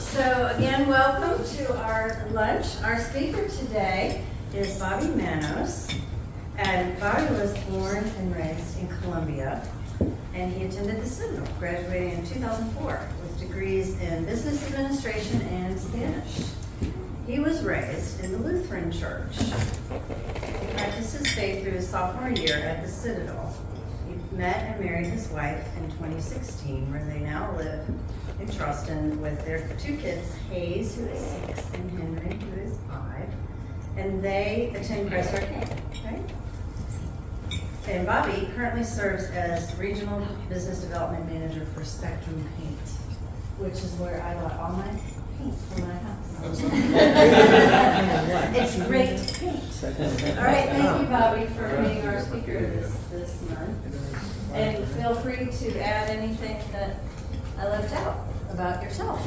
So again, welcome to our lunch. Our speaker today is Bobby Manos. And Bobby was born and raised in Colombia, and he attended the Citadel, graduating in 2004 with degrees in business administration and Spanish. He was raised in the Lutheran Church. He practiced his faith through his sophomore year at the Citadel. He met and married his wife in 2016, where they now live in Charleston with their two kids, Hayes, who is 6, and Henry, who is 5. And they attend Christ Our King, right? And Bobby currently serves as Regional Business Development Manager for Spectrum Paint, which is where I got all my paint for my house. It's great paint. All right, thank you, Bobby, for being our speaker this month. And feel free to add anything that I left out about yourself.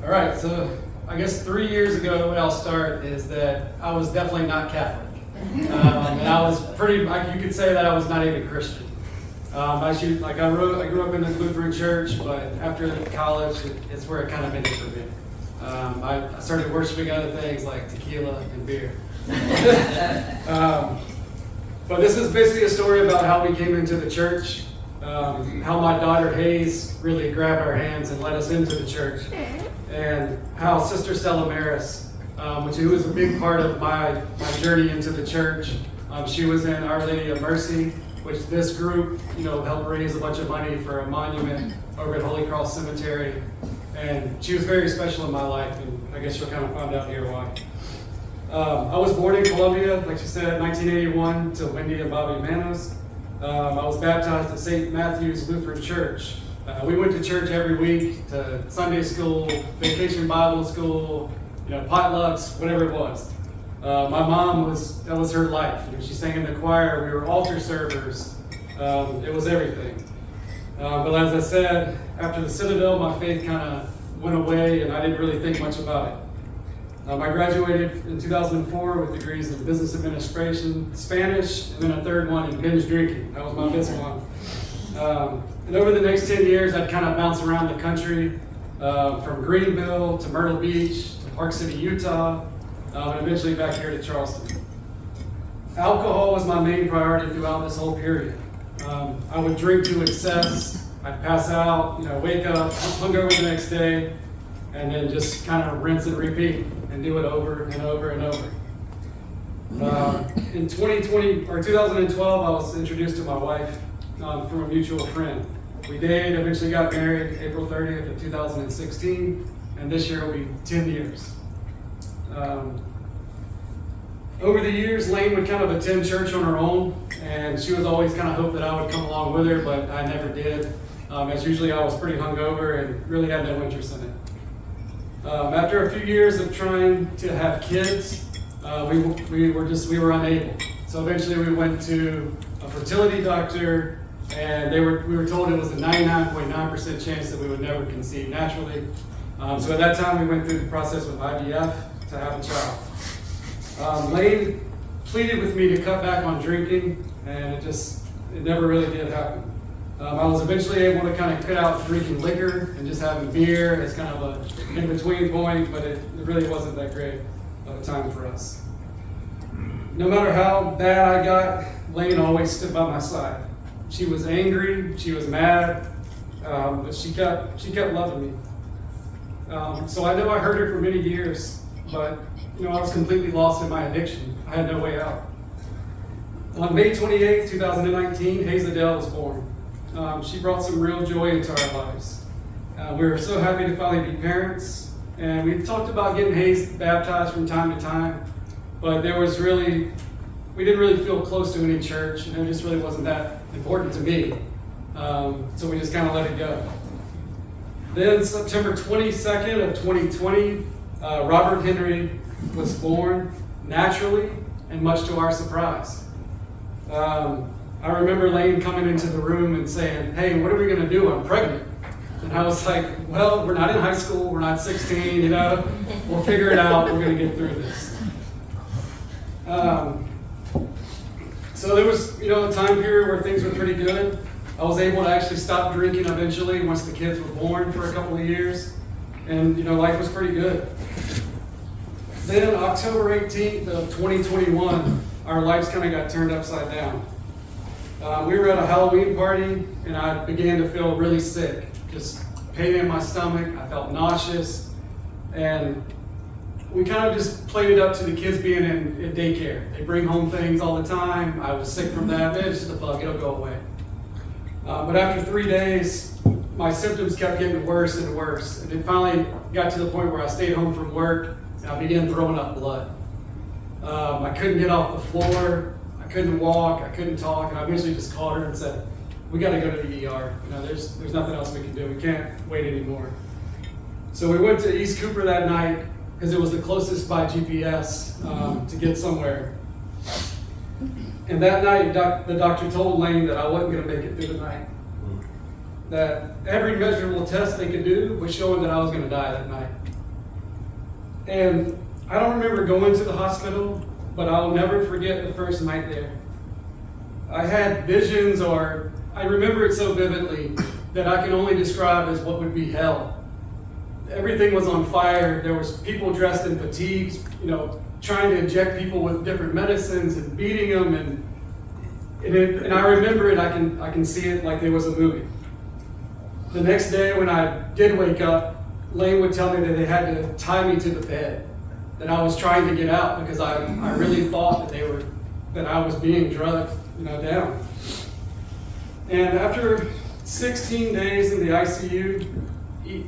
All right, so I guess 3 years ago, the way I'll start is that I was definitely not Catholic. And I was pretty, like you could say that I was not even Christian. Actually, like I grew up in the Lutheran church, but after college, it's where it kind of ended for me. I started worshiping other things like tequila and beer. But this is basically a story about how we came into the church, how my daughter Hayes really grabbed our hands and led us into the church, and how Sister Stella Maris, who was a big part of my journey into the church, she was in Our Lady of Mercy, which this group, helped raise a bunch of money for a monument over at Holy Cross Cemetery, and she was very special in my life, and I guess you'll kind of find out here why. I was born in Colombia, like she said, 1981 to Wendy and Bobby Manos. I was baptized at St. Matthew's Lutheran Church. We went to church every week, to Sunday school, vacation Bible school, potlucks, whatever it was. My mom that was her life. She sang in the choir. We were altar servers. It was everything. But as I said, after the Citadel, my faith kind of went away, and I didn't really think much about it. I graduated in 2004 with degrees in business administration, Spanish, and then a third one in binge drinking. That was my fifth one. And over the next 10 years, I'd kind of bounce around the country, from Greenville to Myrtle Beach to Park City, Utah, and eventually back here to Charleston. Alcohol was my main priority throughout this whole period. I would drink to excess. I'd pass out, wake up, hungover the next day, and then just kind of rinse and repeat and do it over and over and over. In 2012, I was introduced to my wife from a mutual friend. We dated, eventually got married April 30th of 2016, and this year will be 10 years. Over the years, Lane would kind of attend church on her own, and she was always kind of hoped that I would come along with her, but I never did. As usually I was pretty hungover and really had no interest in it. After a few years of trying to have kids, we were unable. So eventually we went to a fertility doctor, and we were told it was a 99.9% chance that we would never conceive naturally. So at that time we went through the process with IVF to have a child. Lane pleaded with me to cut back on drinking, and it never really did happen. I was eventually able to kind of cut out drinking liquor and just having beer as kind of a in-between point, but it really wasn't that great of a time for us. No matter how bad I got, Lane always stood by my side. She was angry, she was mad, but she kept loving me. So I know I hurt her for many years, but I was completely lost in my addiction. I had no way out. On May 28th, 2019, Hayes Adele was born. She brought some real joy into our lives. We were so happy to finally be parents, and we talked about getting Hayes baptized from time to time, but we didn't really feel close to any church, and it just really wasn't that important to me. So we just kind of let it go. Then September 22nd of 2020, Robert Henry was born naturally and much to our surprise. I remember Lane coming into the room and saying, "Hey, what are we going to do? I'm pregnant." And I was like, "Well, we're not in high school. We're not 16, We'll figure it out. We're going to get through this." So there was, a time period where things were pretty good. I was able to actually stop drinking eventually once the kids were born for a couple of years. And, life was pretty good. Then October 18th of 2021, our lives kind of got turned upside down. We were at a Halloween party, and I began to feel really sick. Just pain in my stomach. I felt nauseous. And we kind of just played it up to the kids being in daycare. They bring home things all the time. I was sick from that. It's just a bug. It'll go away. But after 3 days, my symptoms kept getting worse and worse. And it finally got to the point where I stayed home from work, and I began throwing up blood. I couldn't get off the floor. I couldn't walk. I couldn't talk. And I eventually just called her and said, we got to go to the ER. There's nothing else we can do. We can't wait anymore. So we went to East Cooper that night because it was the closest by GPS to get somewhere. And that night, the doctor told Lane that I wasn't going to make it through the night. That every measurable test they could do was showing that I was going to die that night. And I don't remember going to the hospital, but I'll never forget the first night there. I had visions, or I remember it so vividly that I can only describe as what would be hell. Everything was on fire. There was people dressed in fatigues, trying to inject people with different medicines and beating them, and I remember it. I can see it like there was a movie. The next day, when I did wake up, Lane would tell me that they had to tie me to the bed, that I was trying to get out because I really thought that I was being drugged, down. And after 16 days in the ICU,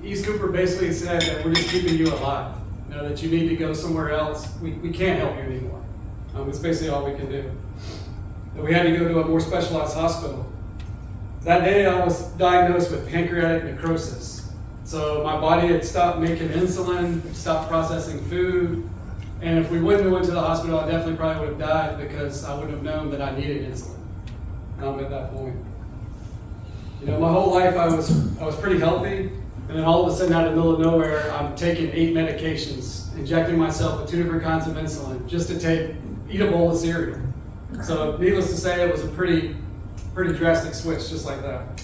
East Cooper basically said that we're just keeping you alive. That you need to go somewhere else. We can't help you anymore. It's basically all we can do. And we had to go to a more specialized hospital. That day I was diagnosed with pancreatic necrosis. So my body had stopped making insulin, stopped processing food. And if we wouldn't have went to the hospital, I definitely probably would have died because I wouldn't have known that I needed insulin at that point. My whole life I was pretty healthy. And then all of a sudden, out of the middle of nowhere, I'm taking 8 medications, injecting myself with 2 different kinds of insulin just to eat a bowl of cereal. So needless to say, it was a pretty drastic switch, just like that.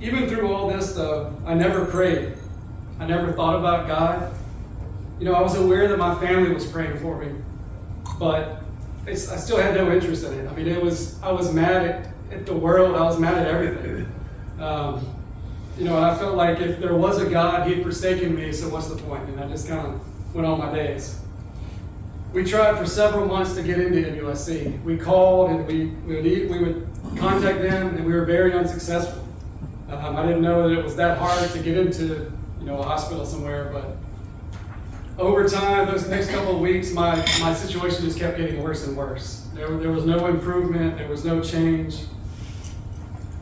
Even through all this, though, I never prayed. I never thought about God. I was aware that my family was praying for me, but I still had no interest in it. I was mad at the world. I was mad at everything. I felt like if there was a God, He had forsaken me, so what's the point? And I just kind of went on my days. We tried for several months to get into NUSC. We called and we would contact them, and we were very unsuccessful. I didn't know that it was that hard to get into a hospital somewhere, but over time, those next couple of weeks, my situation just kept getting worse and worse. There was no improvement. There was no change.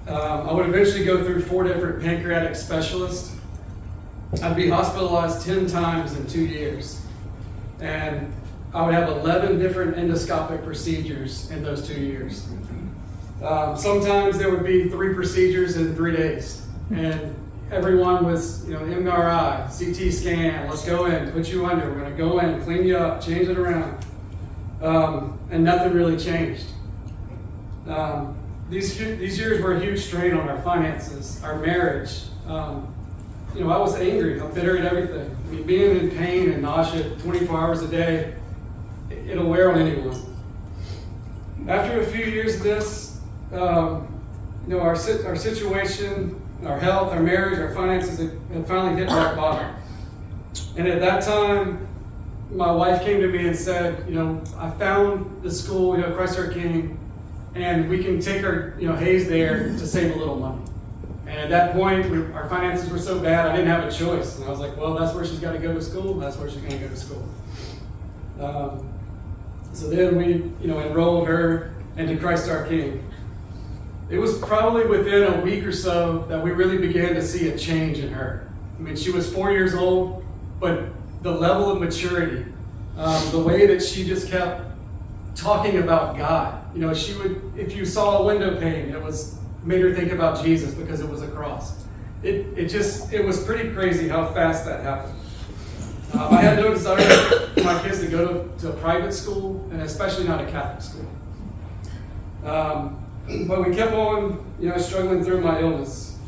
I would eventually go through 4 different pancreatic specialists. I'd be hospitalized 10 times in 2 years. And I would have 11 different endoscopic procedures in those 2 years. Sometimes there would be 3 procedures in 3 days. And everyone was, MRI, CT scan, let's go in, put you under, we're going to go in, clean you up, change it around. And nothing really changed. These years were a huge strain on our finances, our marriage. I was angry. I'm bitter at everything. Being in pain and nausea 24 hours a day, it'll wear on anyone. After a few years of this, our situation, our health, our marriage, our finances had finally hit rock bottom. And at that time, my wife came to me and said, I found the school, Christ Our King, and we can take our, Hayes there to save a little money. And at that point, our finances were so bad, I didn't have a choice. And I was like, well, that's where she's got to go to school. That's where she's going to go to school. So then we, enrolled her into Christ Our King. It was probably within a week or so that we really began to see a change in her. She was 4 years old, but the level of maturity, the way that she just kept talking about God. She would, if you saw a window pane, made her think about Jesus because it was a cross. It was pretty crazy how fast that happened. I had no desire for my kids to go to a private school, and especially not a Catholic school. But we kept on, struggling through my illness.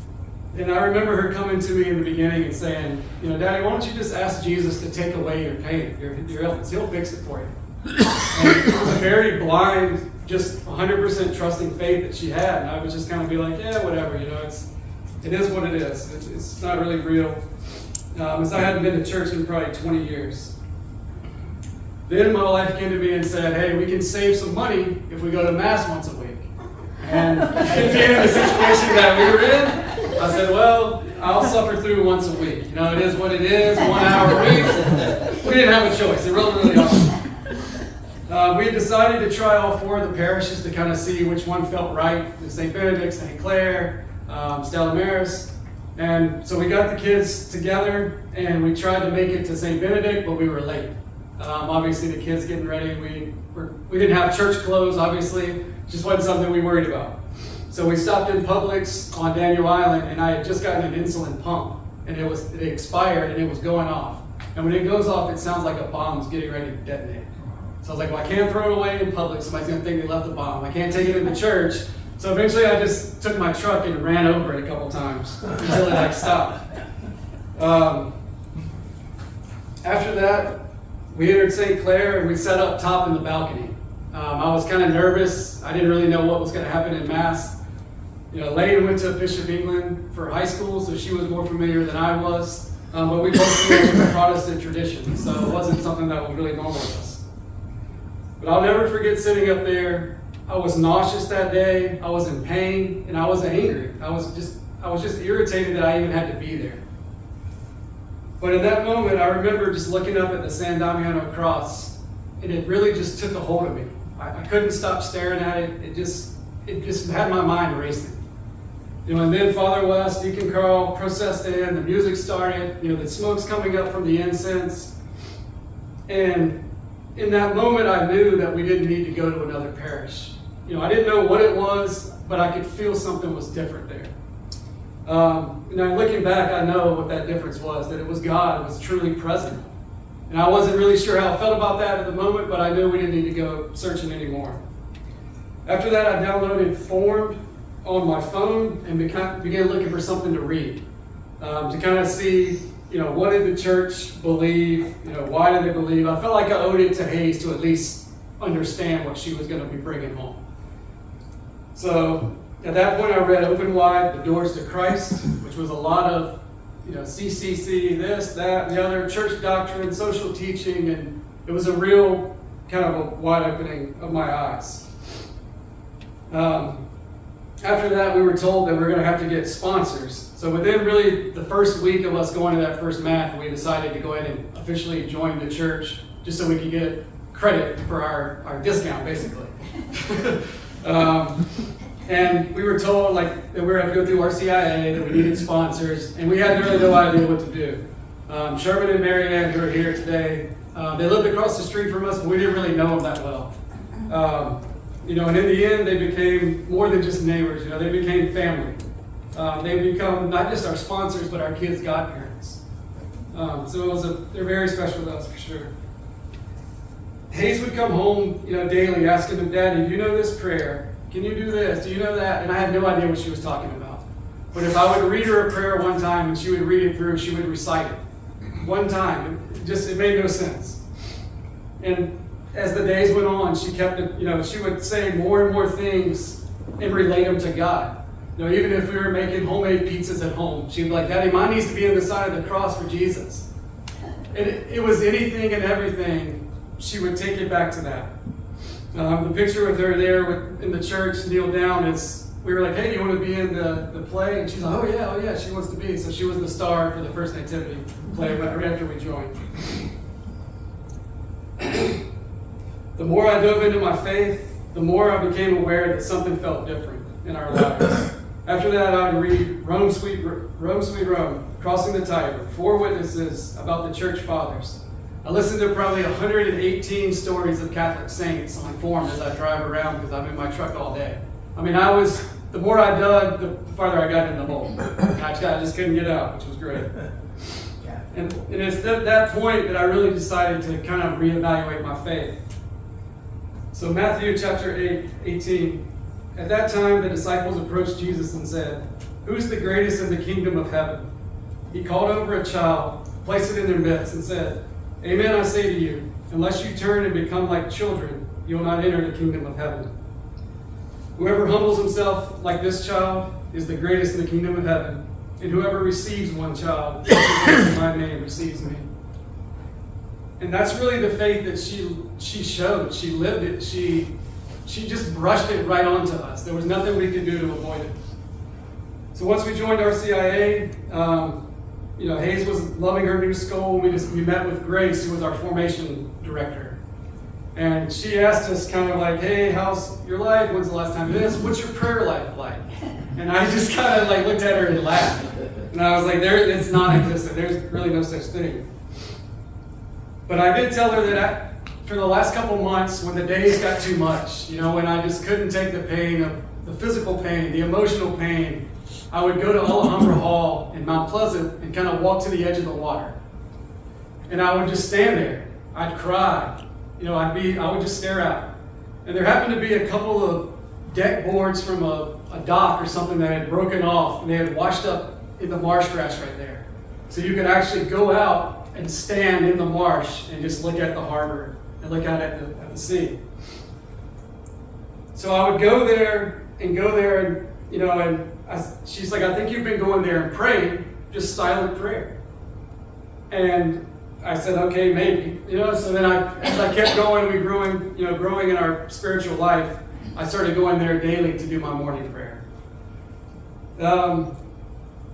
And I remember her coming to me in the beginning and saying, Daddy, why don't you just ask Jesus to take away your pain, your illness? He'll fix it for you. And it was a very blind, just 100% trusting faith that she had. And I would just kind of be like, yeah, whatever, it is what it is. It's not really real. As I hadn't been to church in probably 20 years. Then my wife came to me and said, hey, we can save some money if we go to Mass once a week. And being in the situation that we were in, I said, well, I'll suffer through once a week. It is what it is, 1 hour a week. We didn't have a choice. It really hard. We had decided to try all 4 of the parishes to kind of see which one felt right. St. Benedict, St. Clair, Stella Maris. And so we got the kids together and we tried to make it to St. Benedict, but we were late. Obviously the kids getting ready, we didn't have church clothes, obviously. Just wasn't something we worried about. So we stopped in Publix on Daniel Island and I had just gotten an insulin pump and it expired and it was going off. And when it goes off, it sounds like a bomb's getting ready to detonate. So I was like, well, I can't throw it away in public. Somebody's going to think they left the bomb. I can't take it into church. So eventually I just took my truck and ran over it a couple times until it stopped. After that, we entered St. Clair and we sat up top in the balcony. I was kind of nervous. I didn't really know what was going to happen in Mass. Lane went to Bishop England for high school, so she was more familiar than I was. But we both grew up in the Protestant tradition, so it wasn't something that was really normal with us. But I'll never forget sitting up there. I was nauseous that day. I was in pain, and I was angry. I was just irritated that I even had to be there. But in that moment, I remember just looking up at the San Damiano cross, and it really just took a hold of me. I couldn't stop staring at it. It just had my mind racing. And then Father West, Deacon Carl processed in, the music started, the smoke's coming up from the incense. And in that moment, I knew that we didn't need to go to another parish. I didn't know what it was, but I could feel something was different there. Looking back, I know what that difference was, that it was God was truly present. And I wasn't really sure how I felt about that at the moment, but I knew we didn't need to go searching anymore. After that, I downloaded Formed on my phone and began looking for something to read, to kind of see, what did the church believe? Why did they believe? I felt like I owed it to Hayes to at least understand what she was going to be bringing home. So at that point, I read Open Wide, The Doors to Christ, which was a lot of CCC, this, that, the other, church doctrine, social teaching, and it was a real kind of a wide opening of my eyes. After that, we were told that we were going to have to get sponsors. So within really the first week of us going to that first math, we decided to go ahead and officially join the church just so we could get credit for our discount, basically. And we were told that we were going to go through RCIA, that we needed sponsors, and we had really no idea what to do. Sherman and Marianne, who are here today, they lived across the street from us, but we didn't really know them that well. And in the end, they became more than just neighbors. They became family. They become not just our sponsors, but our kids' godparents. So they're very special to us for sure. Hayes would come home, daily, asking him, Daddy, do you know this prayer? Can you do this? Do you know that? And I had no idea what she was talking about. But if I would read her a prayer one time and she would read it through, she would recite it. One time. It made no sense. And as the days went on, she kept it, she would say more and more things and relate them to God. Even if we were making homemade pizzas at home, she'd be like, Daddy, mine needs to be on the side of the cross for Jesus. And it was anything and everything, she would take it back to that. The picture with her there in the church, kneeled down, is we were like, hey, do you want to be in the play? And she's like, oh yeah, she wants to be. So she was the star for the first nativity play right after we joined. The more I dove into my faith, the more I became aware that something felt different in our lives. After that, I would read Rome, Sweet Rome, Crossing the Tiber, 4 witnesses about the church fathers. I listened to probably 118 stories of Catholic saints on Formed as I drive around because I'm in my truck all day. The more I dug, the farther I got in the hole. I just couldn't get out, which was great. And it's at that point that I really decided to kind of reevaluate my faith. So Matthew chapter 18, At that time, the disciples approached Jesus and said, "Who's the greatest in the kingdom of heaven?" He called over a child, placed it in their midst, and said, "Amen, I say to you, unless you turn and become like children, you will not enter the kingdom of heaven. Whoever humbles himself like this child is the greatest in the kingdom of heaven, and whoever receives one child in my name receives me." And that's really the faith that she showed. She lived it. She just brushed it right onto us. There was nothing we could do to avoid it. So once we joined RCIA, Hayes was loving her new school. We met with Grace, who was our formation director. And she asked us kind of like, "Hey, how's your life? When's the last time this? What's your prayer life like?" And I just kind of like looked at her and laughed. And I was like, it's non-existent. There's really no such thing. But I did tell her that for the last couple months, when the days got too much, when I just couldn't take the pain of the physical pain, the emotional pain, I would go to Alhambra Hall in Mount Pleasant and kind of walk to the edge of the water. And I would just stand there. I'd cry. I would just stare out. And there happened to be a couple of deck boards from a dock or something that had broken off, and they had washed up in the marsh grass right there. So you could actually go out and stand in the marsh and just look at the harbor and look out at the sea. So I would go there, and she's like, "I think you've been going there and praying, just silent prayer." And I said, "Okay, maybe." So then as I kept going, growing in our spiritual life, I started going there daily to do my morning prayer.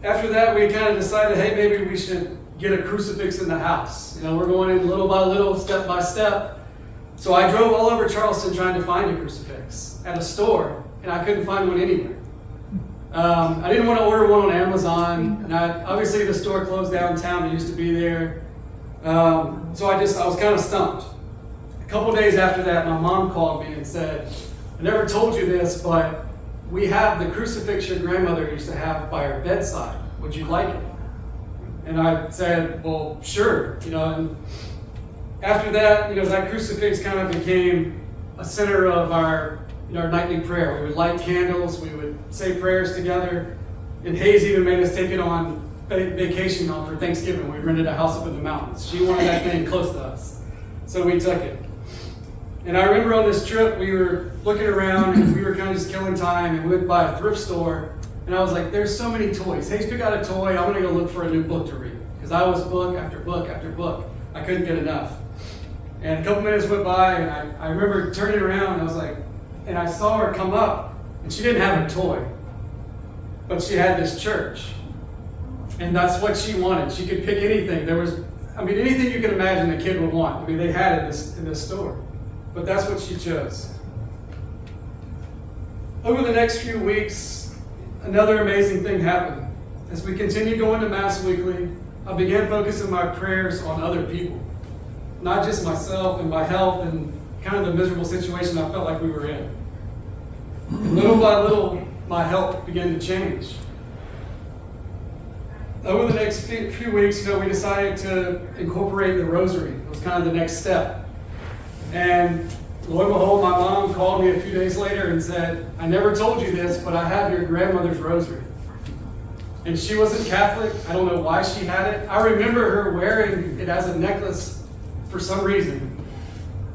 After that, we kind of decided, hey, maybe we should get a crucifix in the house. We're going in little by little, step by step. So I drove all over Charleston trying to find a crucifix at a store, and I couldn't find one anywhere. I didn't want to order one on Amazon, and obviously the store closed downtown. It used to be there. So I was kind of stumped. A couple days after that, my mom called me and said, "I never told you this, but we have the crucifix your grandmother used to have by her bedside. Would you like it?" And I said, "Well, sure." And after that, that crucifix kind of became a center of our nightly prayer. We would light candles, we would say prayers together, and Hayes even made us take it on vacation for Thanksgiving. We rented a house up in the mountains. She wanted that thing close to us, so we took it. And I remember on this trip, we were looking around, and we were kind of just killing time, and we went by a thrift store, and I was like, "There's so many toys. Hayes, pick out a toy. I'm going to go look for a new book to read." Because I was book after book after book. I couldn't get enough. And a couple minutes went by, and I remember turning around, and I was like, and I saw her come up, and she didn't have a toy, but she had this church. And that's what she wanted. She could pick anything. Anything you can imagine a kid would want. They had it in this store. But that's what she chose. Over the next few weeks, another amazing thing happened. As we continued going to Mass weekly, I began focusing my prayers on other people. Not just myself and my health and kind of the miserable situation I felt like we were in. And little by little, my health began to change. Over the next few weeks, we decided to incorporate the rosary. It was kind of the next step. And lo and behold, my mom called me a few days later and said, "I never told you this, but I have your grandmother's rosary." And she wasn't Catholic. I don't know why she had it. I remember her wearing it as a necklace for some reason.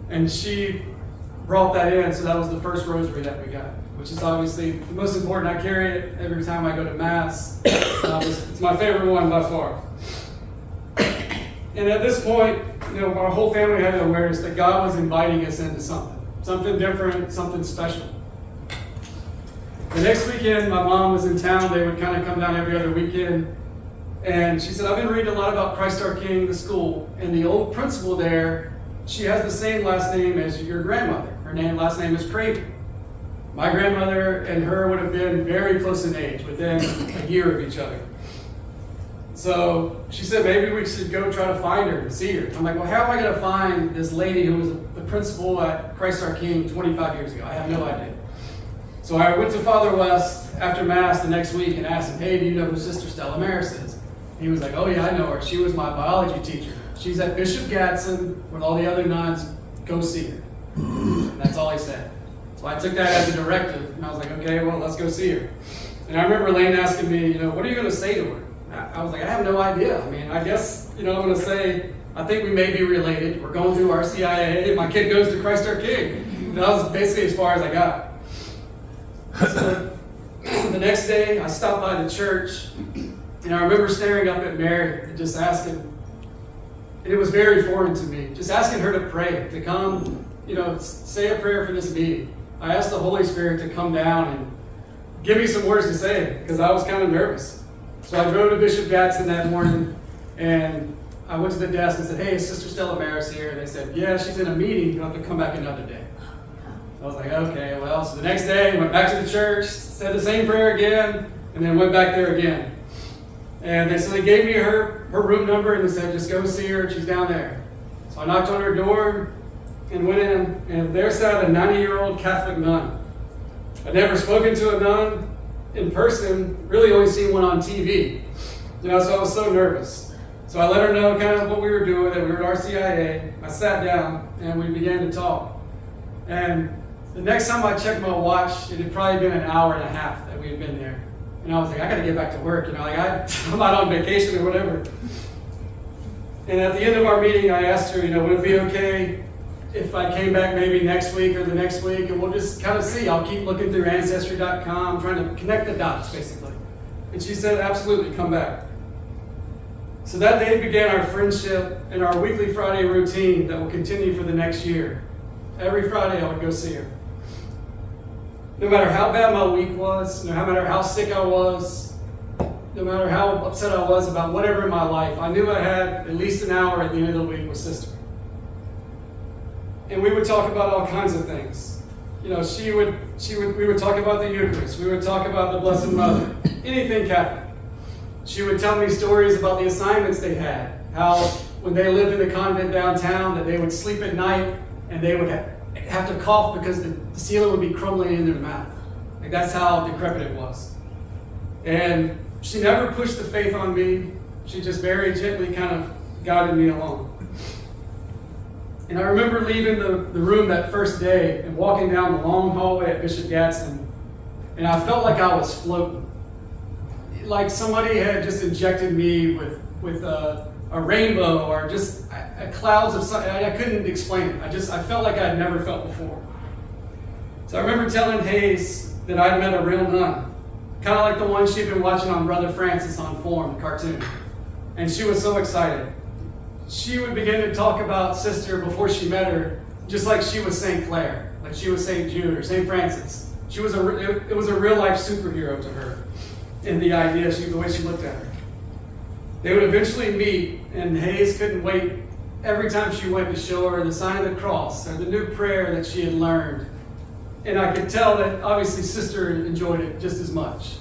And she brought that in, so that was the first rosary that we got, which is obviously the most important. I carry it every time I go to Mass. It's my favorite one by far. And at this point, our whole family had an awareness that God was inviting us into something different, something special. The next weekend, my mom was in town. They would kind of come down every other weekend. And she said, "I've been reading a lot about Christ our King, the school, and the old principal there, she has the same last name as your grandmother. Her last name is Craven. My grandmother and her would have been very close in age, within a year of each other." So she said, "Maybe we should go try to find her and see her." I'm like, "Well, how am I going to find this lady who was the principal at Christ our King 25 years ago? I have no idea." So I went to Father West after Mass the next week and asked him, "Hey, do you know who Sister Stella Maris is?" He was like, "Oh yeah, I know her. She was my biology teacher. She's at Bishop Gadsden with all the other nuns. Go see her." And that's all he said. So I took that as a directive, and I was like, okay, well, let's go see her. And I remember Lane asking me, what are you going to say to her? I was like, I have no idea. I mean, I guess, I'm going to say, I think we may be related. We're going through RCIA. My kid goes to Christ Our King. And that was basically as far as I got. So the next day, I stopped by the church, and I remember staring up at Mary and just asking, and it was very foreign to me, just asking her to pray, to come, say a prayer for this meeting. I asked the Holy Spirit to come down and give me some words to say, because I was kind of nervous. So I drove to Bishop Gadsden that morning, and I went to the desk and said, hey, is Sister Stella Maris here? And they said, yeah, she's in a meeting. You'll have to come back another day. I was like, okay, well, so the next day, I went back to the church, said the same prayer again, and then went back there again. And so they gave me her room number, and they said, just go see her, she's down there. So I knocked on her door and went in, and there sat a 90-year-old Catholic nun. I'd never spoken to a nun in person, really only seen one on TV. So I was so nervous. So I let her know kind of what we were doing, that we were at RCIA. I sat down, and we began to talk. And the next time I checked my watch, it had probably been an hour and a half that we had been there. And I was like, I got to get back to work. I'm not on vacation or whatever. And at the end of our meeting, I asked her, would it be okay if I came back maybe next week or the next week, and we'll just kind of see. I'll keep looking through Ancestry.com, trying to connect the dots, basically. And she said, absolutely, come back. So that day began our friendship and our weekly Friday routine that will continue for the next year. Every Friday, I would go see her. No matter how bad my week was, no matter how sick I was, no matter how upset I was about whatever in my life, I knew I had at least an hour at the end of the week with Sister. And we would talk about all kinds of things. We would talk about the Eucharist. We would talk about the Blessed Mother, anything Catholic. She would tell me stories about the assignments they had, how when they lived in the convent downtown, that they would sleep at night and they would have to cough because the ceiling would be crumbling in their mouth. Like, that's how decrepit it was. And she never pushed the faith on me. She just very gently kind of guided me along. And I remember leaving the room that first day and walking down the long hallway at Bishop Gadsden, and I felt like I was floating. Like somebody had just injected me with a rainbow or just clouds of something. I couldn't explain it. I felt like I'd never felt before. So I remember telling Hayes that I'd met a real nun, kind of like the one she'd been watching on Brother Francis on Form, the cartoon. And she was so excited. She would begin to talk about Sister before she met her, just like she was St. Clair, like she was St. Jude or St. Francis. It was a real life superhero to her in the idea, the way she looked at her. They would eventually meet, and Hayes couldn't wait every time she went to show her the sign of the cross or the new prayer that she had learned. And I could tell that obviously Sister enjoyed it just as much.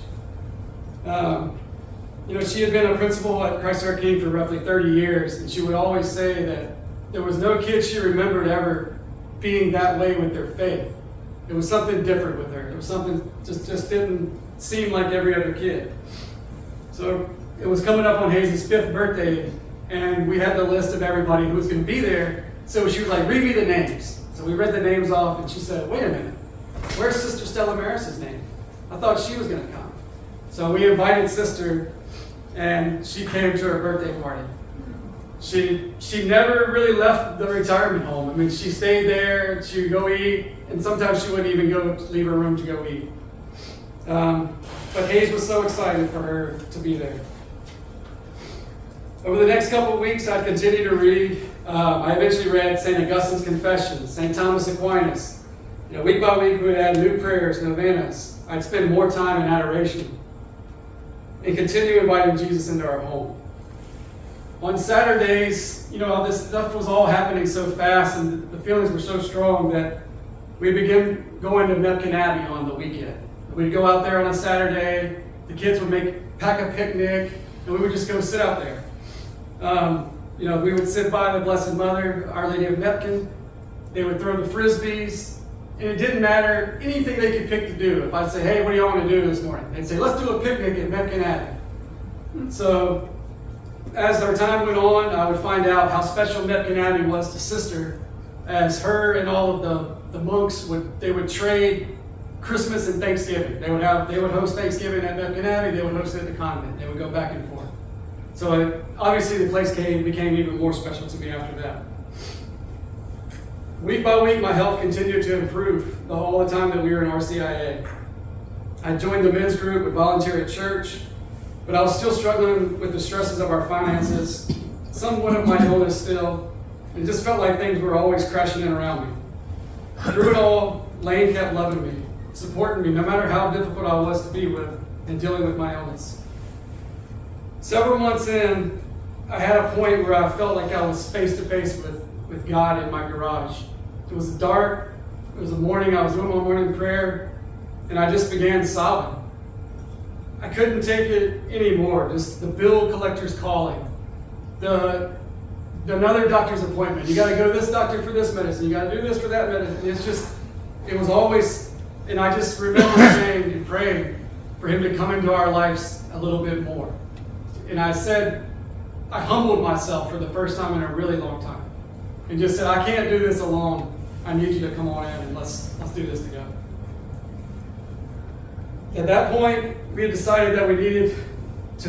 She had been a principal at Christ Our King for roughly 30 years, and she would always say that there was no kid she remembered ever being that way with their faith. It was something different with her. It was something just didn't seem like every other kid. So it was coming up on Hayes' 5th birthday, and we had the list of everybody who was going to be there. So she was like, read me the names. So we read the names off, and she said, wait a minute, where's Sister Stella Maris' name? I thought she was going to come. So we invited Sister, and she came to her birthday party. She never really left the retirement home. I mean, she stayed there, she would go eat, and sometimes she wouldn't even leave her room to go eat. But Hayes was so excited for her to be there. Over the next couple of weeks, I'd continue to read. I eventually read St. Augustine's Confessions, St. Thomas Aquinas. Week by week, we would add new prayers, novenas. I'd spend more time in adoration and continue inviting Jesus into our home. On Saturdays, this stuff was all happening so fast and the feelings were so strong that we began going to Mepkin Abbey on the weekend. We'd go out there on a Saturday, the kids would pack a picnic, and we would just go sit out there. We would sit by the Blessed Mother, Our Lady of Mepkin. They would throw the frisbees, and it didn't matter anything they could pick to do. If I'd say, hey, what do y'all want to do this morning? They'd say, let's do a picnic at Mepkin Abbey. So as our time went on, I would find out how special Mepkin Abbey was to Sister, as her and all of the monks would trade Christmas and Thanksgiving. They would host Thanksgiving at Beacon Abbey. They would host it at the convent. They would go back and forth. So obviously the place became even more special to me after that. Week by week, my health continued to improve all the time that we were in RCIA. I joined the men's group, would volunteer at church, but I was still struggling with the stresses of our finances, somewhat of my illness still, and just felt like things were always crashing in around me. Through it all, Lane kept loving me, supporting me, no matter how difficult I was to be with and dealing with my illness. Several months in, I had a point where I felt like I was face to face with God in my garage. It was dark, it was the morning, I was doing my morning prayer, and I just began sobbing. I couldn't take it anymore, just the bill collector's calling, another doctor's appointment. You got to go to this doctor for this medicine. You got to do this for that medicine. It was always, and I just remember saying and praying for him to come into our lives a little bit more. And I humbled myself for the first time in a really long time, and just said, I can't do this alone. I need you to come on in and let's do this together. At that point, we had decided that we needed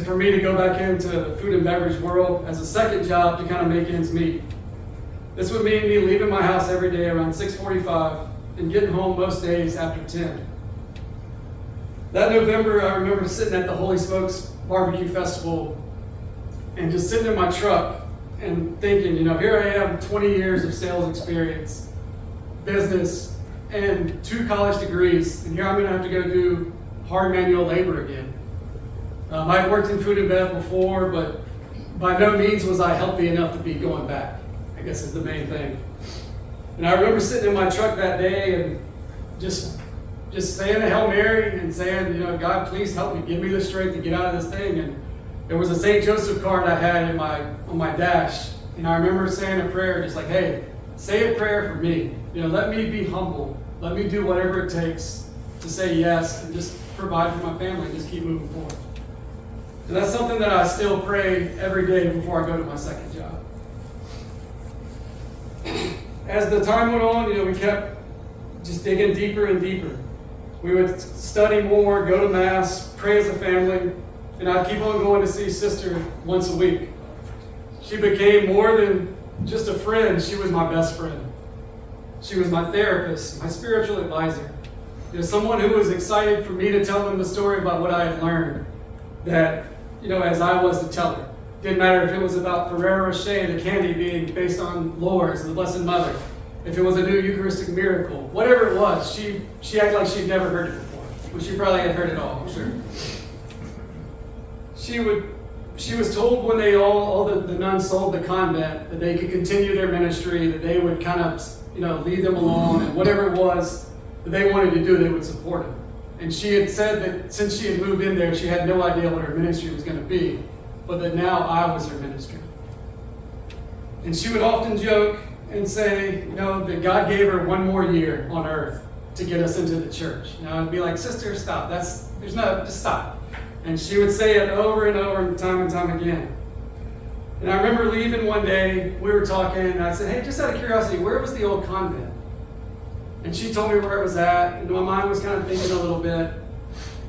for me to go back into the food and beverage world as a second job to kind of make ends meet. This would mean me leaving my house every day around 6:45 and getting home most days after 10. That November, I remember sitting at the Holy Smokes Barbecue Festival and just sitting in my truck and thinking, here I am, 20 years of sales experience, business, and 2 college degrees, and here I'm going to have to go do hard manual labor again. I'd worked in food and bev before, but by no means was I healthy enough to be going back, I guess is the main thing. And I remember sitting in my truck that day and just saying a Hail Mary and saying, God, please help me, give me the strength to get out of this thing. And there was a St. Joseph card I had on my dash, and I remember saying a prayer, just like, hey, say a prayer for me. Let me be humble. Let me do whatever it takes to say yes and just provide for my family and just keep moving forward. And that's something that I still pray every day before I go to my second job. As the time went on, we kept just digging deeper and deeper. We would study more, go to Mass, pray as a family, and I'd keep on going to see Sister once a week. She became more than just a friend. She was my best friend. She was my therapist, my spiritual advisor. Someone who was excited for me to tell them the story about what I had learned, that, as I was to tell her. Didn't matter if it was about Ferrero Rocher, the candy being based on Lourdes, the Blessed Mother, if it was a new Eucharistic miracle, whatever it was, she acted like she'd never heard it before. Well, she probably had heard it all, I'm sure. She was told when they all the nuns sold the convent that they could continue their ministry, that they would kind of, leave them alone, and whatever it was that they wanted to do, they would support it. And she had said that since she had moved in there, she had no idea what her ministry was going to be, but that now I was her ministry. And she would often joke and say, that God gave her one more year on earth to get us into the church. I'd be like, sister, stop. Just stop. And she would say it over and over and time again. And I remember leaving one day, we were talking, and I said, hey, just out of curiosity, where was the old convent? And she told me where it was at, and my mind was kind of thinking a little bit.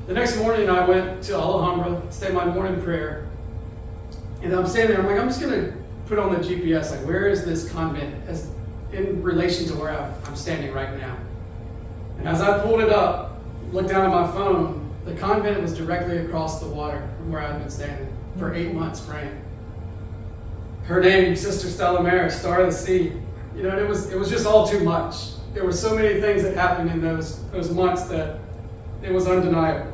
The next morning, I went to Alhambra to say my morning prayer. And I'm standing there, I'm like, I'm just going to put on the GPS, like, where is this convent as in relation to where I'm standing right now? And as I pulled it up, looked down at my phone, the convent was directly across the water from where I'd been standing for 8 months praying. Her name, Sister Stella Maris, Star of the Sea. It was just all too much. There were so many things that happened in those months that it was undeniable.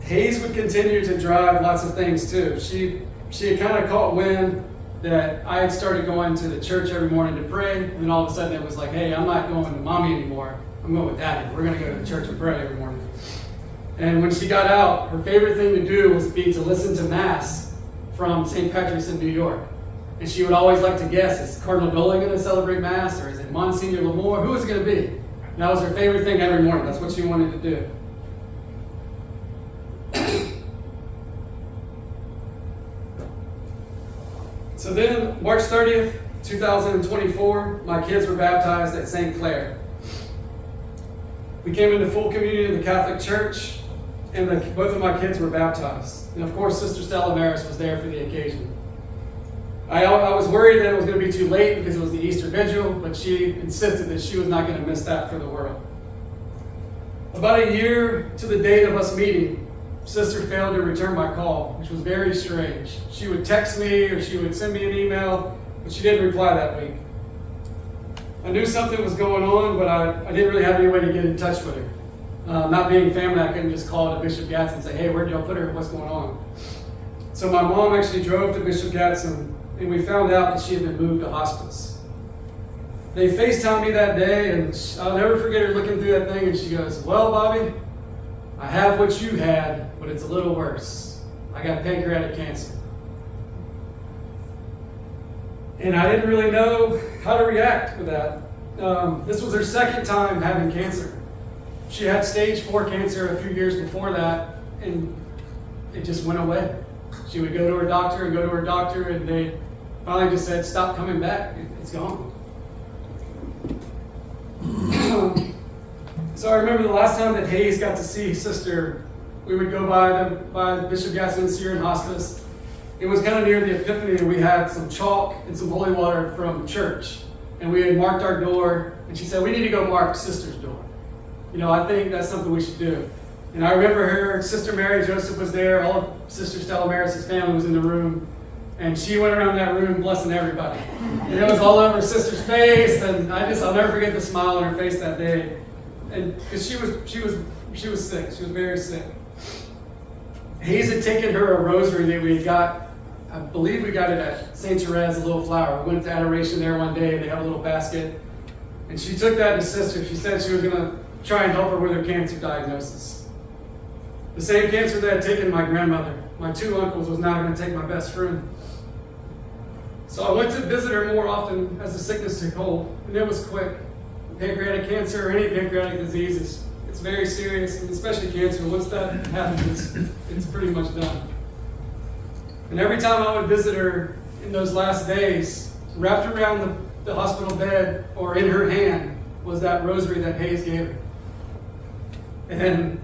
Hayes would continue to drive lots of things too. She had kind of caught wind that I had started going to the church every morning to pray, and then all of a sudden it was like, hey, I'm not going with mommy anymore. I'm going with daddy. We're going to go to the church and pray every morning. And when she got out, her favorite thing to do was to listen to Mass from St. Patrick's in New York. And she would always like to guess, is Cardinal Dolan going to celebrate Mass, or is it Monsignor Lamore? Who is it going to be? And that was her favorite thing every morning. That's what she wanted to do. So then, March 30th, 2024, my kids were baptized at St. Clair. We came into full communion of the Catholic Church, and both of my kids were baptized. And of course, Sister Stella Maris was there for the occasion. I was worried that it was going to be too late because it was the Easter Vigil, but she insisted that she was not going to miss that for the world. About a year to the date of us meeting, Sister failed to return my call, which was very strange. She would text me or she would send me an email, but she didn't reply that week. I knew something was going on, but I didn't really have any way to get in touch with her. Not being family, I couldn't just call to Bishop Gatson and say, hey, where did y'all put her? What's going on? So my mom actually drove to Bishop Gatson, and we found out that she had been moved to hospice. They FaceTimed me that day, and I'll never forget her looking through that thing, and she goes, well, Bobby, I have what you had, but it's a little worse. I got pancreatic cancer. And I didn't really know how to react with that. This was her second time having cancer. She had stage 4 cancer a few years before that, and it just went away. She would go to her doctor and go to her doctor, and they finally just said, stop coming back. It's gone. So I remember the last time that Hayes got to see Sister, we would go by Bishop Gatson and see her in hospice. It was kind of near the Epiphany, and we had some chalk and some holy water from church. And we had marked our door, and she said, we need to go mark Sister's door. You know, I think that's something we should do. And I remember her, Sister Mary Joseph was there, all of Sister Stella Maris' family was in the room, and she went around that room blessing everybody. And it was all over Sister's face, and I'll never forget the smile on her face that day. And because she was sick, she was very sick. Hayes had taken her a rosary that we had got, I believe we got it at St. Therese, a little flower. We went to adoration there one day, and they have a little basket. And she took that to Sister. She said she was going to try and help her with her cancer diagnosis. The same cancer that had taken my grandmother, my 2 uncles, was now going to take my best friend. So I went to visit her more often as the sickness took hold, and it was quick. Pancreatic cancer or any pancreatic disease, it's very serious, and especially cancer. Once that happens, it's pretty much done. And every time I would visit her in those last days, wrapped around the hospital bed or in her hand was that rosary that Hayes gave her. And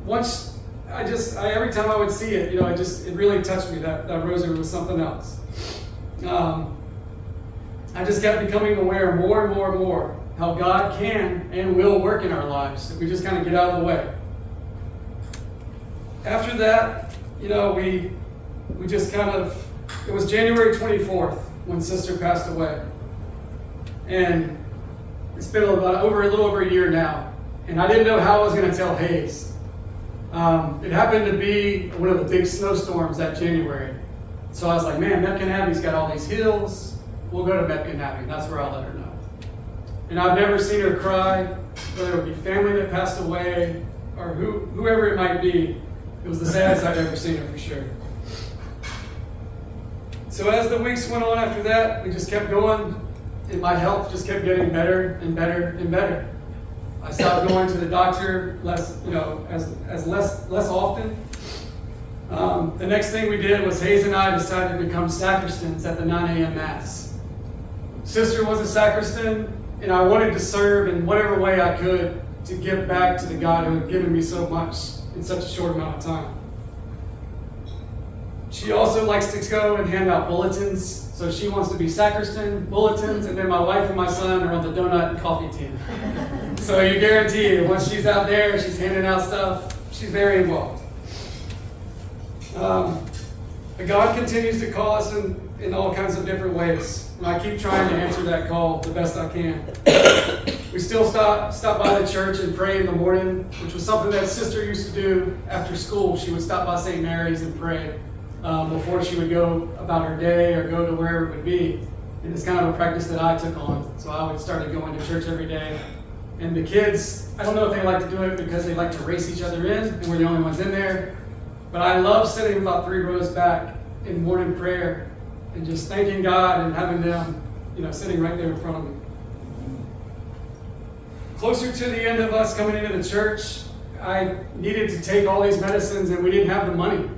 once every time I would see it, you know, it really touched me. That rosary was something else. I just kept becoming aware more and more and more how God can and will work in our lives if we just kind of get out of the way. After that, you know, we just kind of, it was January 24th when Sister passed away. And it's been a little over a year now. And I didn't know how I was going to tell Hayes. It happened to be one of the big snowstorms that January. So I was like, man, Metcalfe Abbey's got all these hills. We'll go to Metcalfe Abbey. That's where I'll let her know. And I've never seen her cry, whether it be family that passed away or whoever it might be. It was the saddest I've ever seen her for sure. So as the weeks went on after that, we just kept going, and my health just kept getting better and better and better. I stopped going to the doctor less often. The next thing we did was Hayes and I decided to become sacristans at the 9 a.m. Mass. Sister was a sacristan, and I wanted to serve in whatever way I could to give back to the God who had given me so much in such a short amount of time. She also likes to go and hand out bulletins, so she wants to be sacristan, bulletins, and then my wife and my son are on the donut and coffee team. So you guarantee it, once she's out there, she's handing out stuff, she's very involved. But God continues to call us in all kinds of different ways, and I keep trying to answer that call the best I can. We still stop by the church and pray in the morning, which was something that Sister used to do after school. She would stop by St. Mary's and pray before she would go about her day or go to wherever it would be. And it's kind of a practice that I took on. So I would start going to church every day. And the kids, I don't know if they like to do it because they like to race each other in, and we're the only ones in there. But I love sitting about 3 rows back in morning prayer and just thanking God and having them, sitting right there in front of me. Closer to the end of us coming into the church, I needed to take all these medicines and we didn't have the money.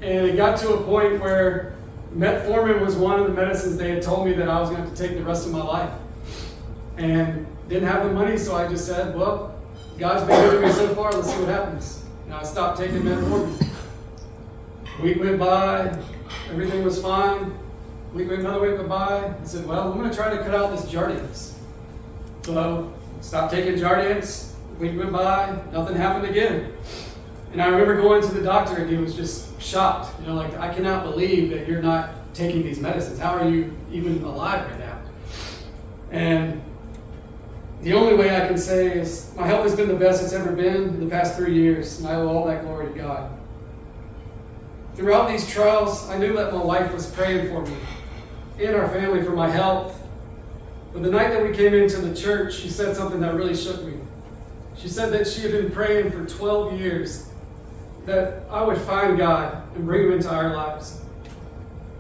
And it got to a point where Metformin was one of the medicines they had told me that I was going to have to take the rest of my life. And didn't have the money, so I just said, well, God's been good to me so far, let's see what happens. And I stopped taking metformin. Week went by, everything was fine. Another week went by. I said, well, I'm going to try to cut out this Jardiance. So stopped taking Jardiance. Week went by, nothing happened again. And I remember going to the doctor and he was just shocked. Like, I cannot believe that you're not taking these medicines. How are you even alive right now? And the only way I can say is my health has been the best it's ever been in the past 3 years, and I owe all that glory to God. Throughout these trials, I knew that my wife was praying for me and our family for my health. But the night that we came into the church, she said something that really shook me. She said that she had been praying for 12 years that I would find God and bring him into our lives.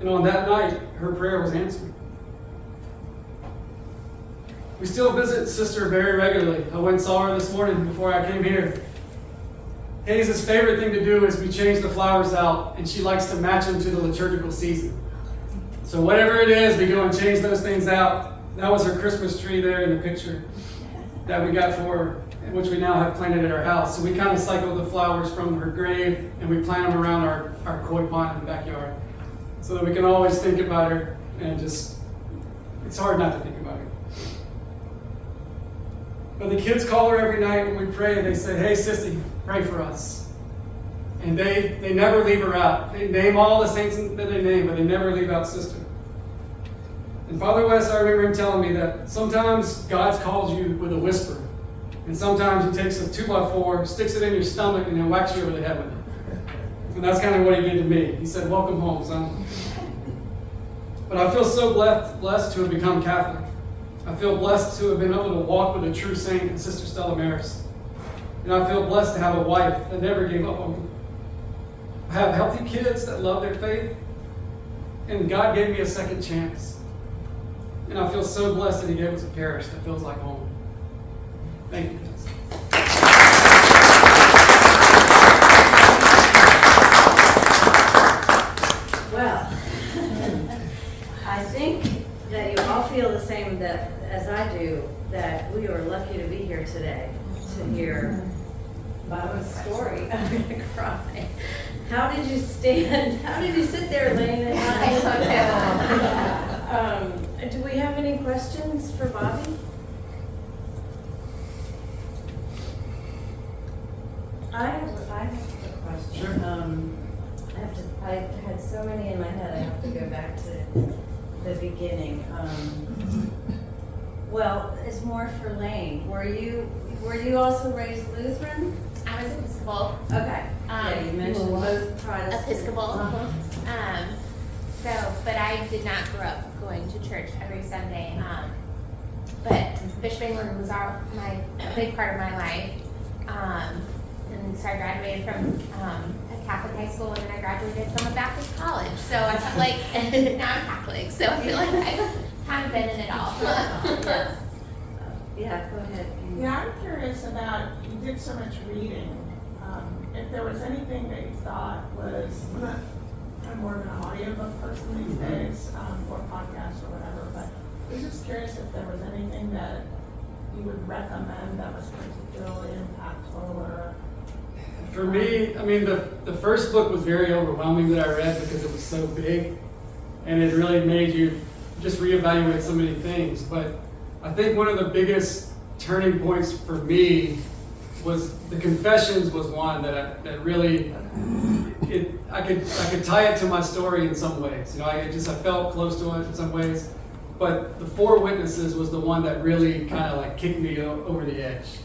And on that night, her prayer was answered. We still visit Sister very regularly. I went and saw her this morning before I came here. Hazel's favorite thing to do is we change the flowers out, and she likes to match them to the liturgical season. So whatever it is, we go and change those things out. That was her Christmas tree there in the picture that we got for her, which we now have planted at our house. So we kind of cycle the flowers from her grave, and we plant them around our koi pond in the backyard so that we can always think about her, and just, it's hard not to think about her. But the kids call her every night when we pray. They say, hey, Sissy, pray for us. And they never leave her out. They name all the saints that they name, but they never leave out Sister. And Father West, I remember him telling me that sometimes God calls you with a whisper. And sometimes he takes a 2x4, sticks it in your stomach, and then whacks you over the head with it. And that's kind of what he did to me. He said, welcome home, son. But I feel so blessed to have become Catholic. I feel blessed to have been able to walk with a true saint, Sister Stella Maris. And I feel blessed to have a wife that never gave up on me. I have healthy kids that love their faith. And God gave me a second chance. And I feel so blessed that he gave us a parish that feels like home. Thank you. Well, I think that you all feel the same as I do, that we are lucky to be here today to hear Bob's story. I'm going to cry. How did you stand? How did you sit there laying it down? Do we have any questions for Bobby? I have a question. Sure. I had so many in my head. I have to go back to the beginning. Well, it's more for Lane. Were you also raised Lutheran? I was Episcopal. Okay. Yeah, you mentioned both Protestant. Episcopal. But I did not grow up going to church every Sunday. But Bishop England was a big part of my life. And so I graduated from a Catholic high school, and then I graduated from a Baptist college. So I felt like, now I'm Catholic, so I feel like I've kind of been in it all. Yeah, go ahead. Yeah, I'm curious about, you did so much reading. If there was anything that you thought was, I'm more of an audiobook person these days, or podcast or whatever, but I was just curious if there was anything that you would recommend that was particularly impactful or... For me, I mean, the first book was very overwhelming that I read because it was so big, and it really made you just reevaluate so many things. But I think one of the biggest turning points for me was the Confessions was one that really, I could tie it to my story in some ways. I felt close to it in some ways. But the Four Witnesses was the one that really kind of like kicked me over the edge.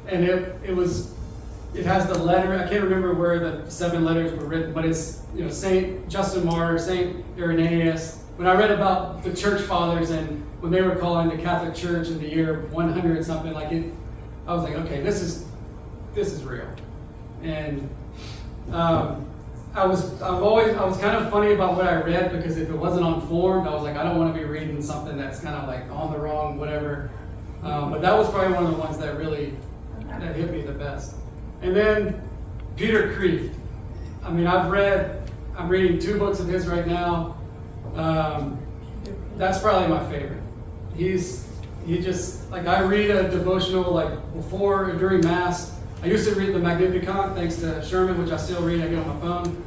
And it has the letter, I can't remember where the 7 letters were written, but it's, Saint Justin Martyr, Saint Irenaeus. When I read about the church fathers and when they were calling the Catholic Church in the year 100 something, I was like, okay, this is real. And I was kind of funny about what I read, because if it wasn't on form, I was like, I don't want to be reading something that's kind of like on the wrong whatever. But that was probably one of the ones that really that hit me the best. And then Peter Kreeft. I mean, I'm reading 2 books of his right now. That's probably my favorite. He just, like, I read a devotional like before or during Mass. I used to read the Magnificat, thanks to Sherman, which I still read. I get on my phone.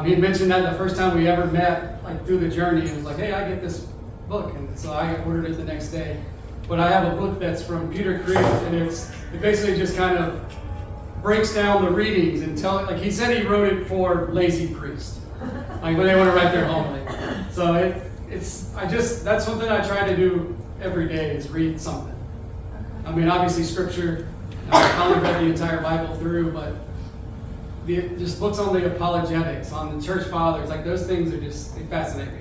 He had mentioned that the first time we ever met, like through the journey, he was like, hey, I get this book. And so I ordered it the next day. But I have a book that's from Peter Creed, and it basically just kind of breaks down the readings and like he said he wrote it for lazy priests, like when they want to write their homily. So that's something I try to do every day is read something. I mean, obviously scripture, I probably read the entire Bible through, but just books on the apologetics, on the church fathers, like those things they fascinate me.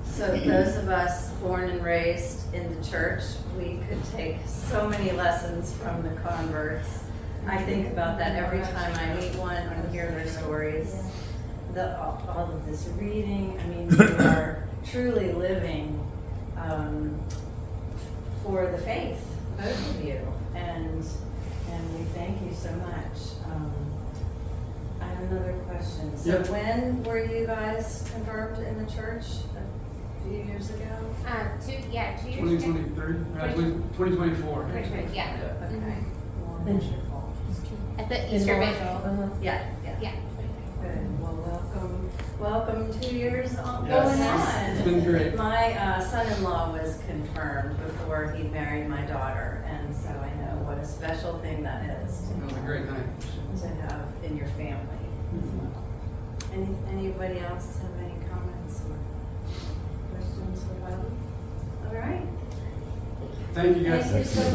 So those of us born and raised in the church, we could take so many lessons from the converts. I think about that every time I meet one and hear their stories. All of this reading, I mean, you are truly living for the faith, both of you, and we thank you so much. I have another question. So Yep. when were you guys confirmed in the church? A few years ago? 2 years ago. 2023, 2024. Yeah. Okay. At the Easter Vigil. Yeah. Yeah. Good. Well, welcome 2 years on. Yes. It's been great. My son-in-law was confirmed before he married my daughter, and so I know what a special thing that is It was a great night. to have in your family. Anybody else have any comments or questions for Bobby? All right. Thank you guys. Thank you so much.